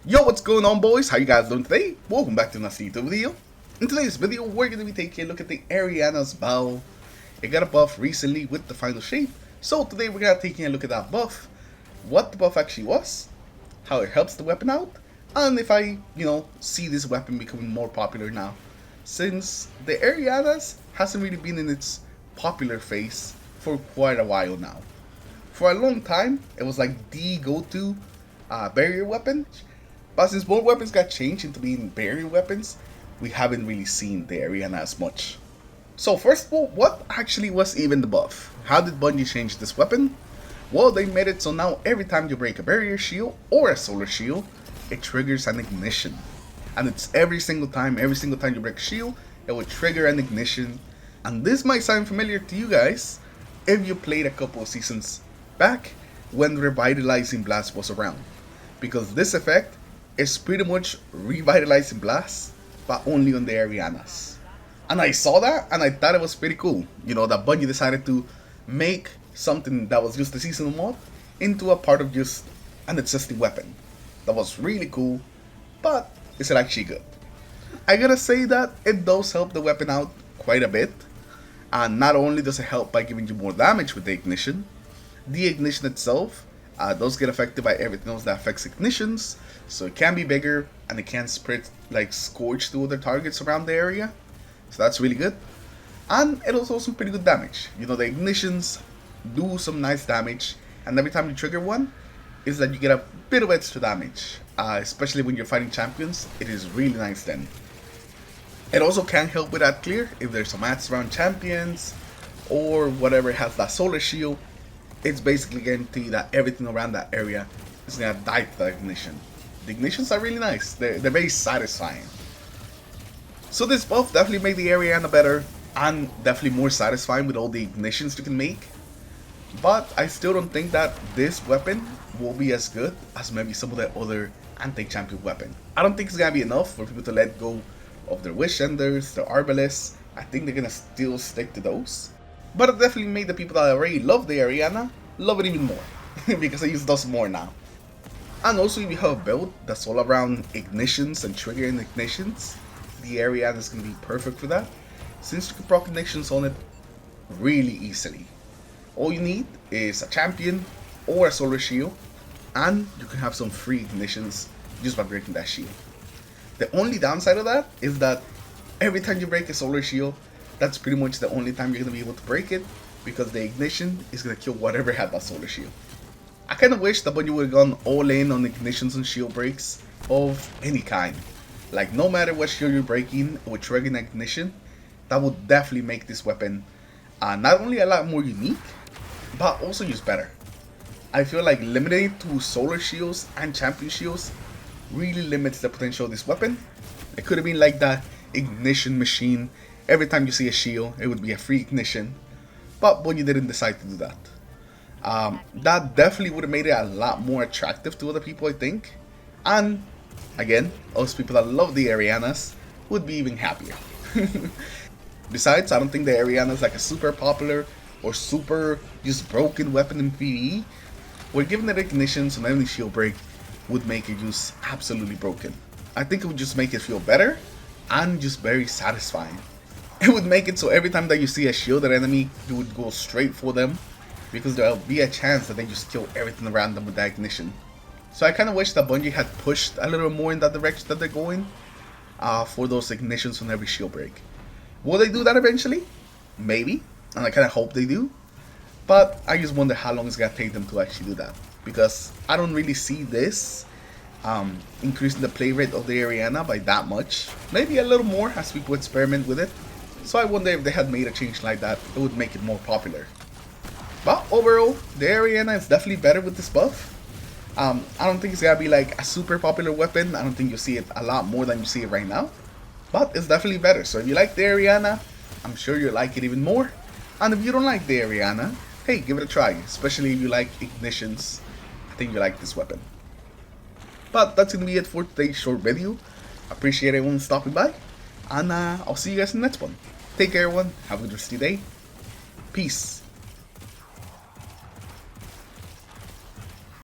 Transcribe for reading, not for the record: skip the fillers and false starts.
Yo, what's going on, boys? How you guys doing today? Welcome back to another YouTube video. In today's video, we're going to be taking a look at the Eriana's bow. It got a buff recently with the final shape, so today we're going to be taking a look at that buff, what the buff actually was, how it helps the weapon out, and if I, see this weapon becoming more popular now, since the Erianas hasn't really been in its popular phase for quite a while now. For a long time, it was like the go-to barrier weapon. But since more weapons got changed into being barrier weapons, we haven't really seen the Eriana as much. So first of all, what actually was even the buff? How did Bungie change this weapon? Well, they made it so now every time you break a barrier shield or a solar shield, it triggers an ignition. And it's every single time you break a shield, it will trigger an ignition. And this might sound familiar to you guys if you played a couple of seasons back when Revitalizing Blast was around. Because this effect is pretty much Revitalizing Blast, but only on the Erianas. And I saw that and I thought it was pretty cool. That Bungie decided to make something that was just a seasonal mod into a part of just an existing weapon. That was really cool, but is it actually good? I gotta say that it does help the weapon out quite a bit. And not only does it help by giving you more damage with the ignition itself does get affected by everything else that affects ignitions, so it can be bigger and it can spread like scorch to other targets around the area, so that's really good. And it also some pretty good damage. The ignitions do some nice damage, and every time you trigger one is that you get a bit of extra damage, especially when you're fighting champions. It is really nice then. It also can help with that clear if there's some mats around champions or whatever has that solar shield. It's basically guaranteed that everything around that area is gonna die to the ignition. The ignitions are really nice. They're very satisfying. So this buff definitely made the Eriana better and definitely more satisfying with all the ignitions you can make. But I still don't think that this weapon will be as good as maybe some of the other anti-champion weapon. I don't think it's gonna be enough for people to let go of their wish enders, their arbalists. I think they're gonna still stick to those. But it definitely made the people that already love the Eriana love it even more, because I use those more now. And also, if you have a build that's all around ignitions and triggering ignitions, the Eriana is going to be perfect for that, since you can proc ignitions on it really easily. All you need is a champion or a solar shield, and you can have some free ignitions just by breaking that shield. The only downside of that is that every time you break a solar shield, that's pretty much the only time you're going to be able to break it, because the ignition is going to kill whatever had that solar shield. I kind of wish that Bungie would have gone all in on ignitions and shield breaks of any kind. Like, no matter what shield you're breaking with triggering ignition, that would definitely make this weapon not only a lot more unique, but also just better. I feel like limiting it to solar shields and champion shields really limits the potential of this weapon. It could have been like that ignition machine. Every time you see a shield, it would be a free ignition. But Bungie didn't decide to do that. That definitely would have made it a lot more attractive to other people, I think. And again, those people that love the Erianas would be even happier. Besides, I don't think the Eriana is like a super popular or super just broken weapon in PvE. Where giving it ignitions on any shield break would make it just absolutely broken. I think it would just make it feel better and just very satisfying. It would make it so every time that you see a shielded enemy, you would go straight for them, because there'll be a chance that they just kill everything around them with that ignition. So I kind of wish that Bungie had pushed a little more in that direction that they're going for those ignitions on every shield break. Will they do that eventually? Maybe, and I kind of hope they do. But I just wonder how long it's going to take them to actually do that, because I don't really see this increasing the play rate of the Eriana by that much. Maybe a little more as people experiment with it. So I wonder if they had made a change like that, it would make it more popular. But overall, the Eriana is definitely better with this buff. I don't think it's gonna be like a super popular weapon. I don't think you'll see it a lot more than you see it right now. But it's definitely better. So if you like the Eriana, I'm sure you'll like it even more. And if you don't like the Eriana, hey, give it a try. Especially if you like ignitions, I think you like this weapon. But that's gonna be it for today's short video. Appreciate everyone stopping by. And I'll see you guys in the next one. Take care, everyone. Have a good rest of your day. Peace.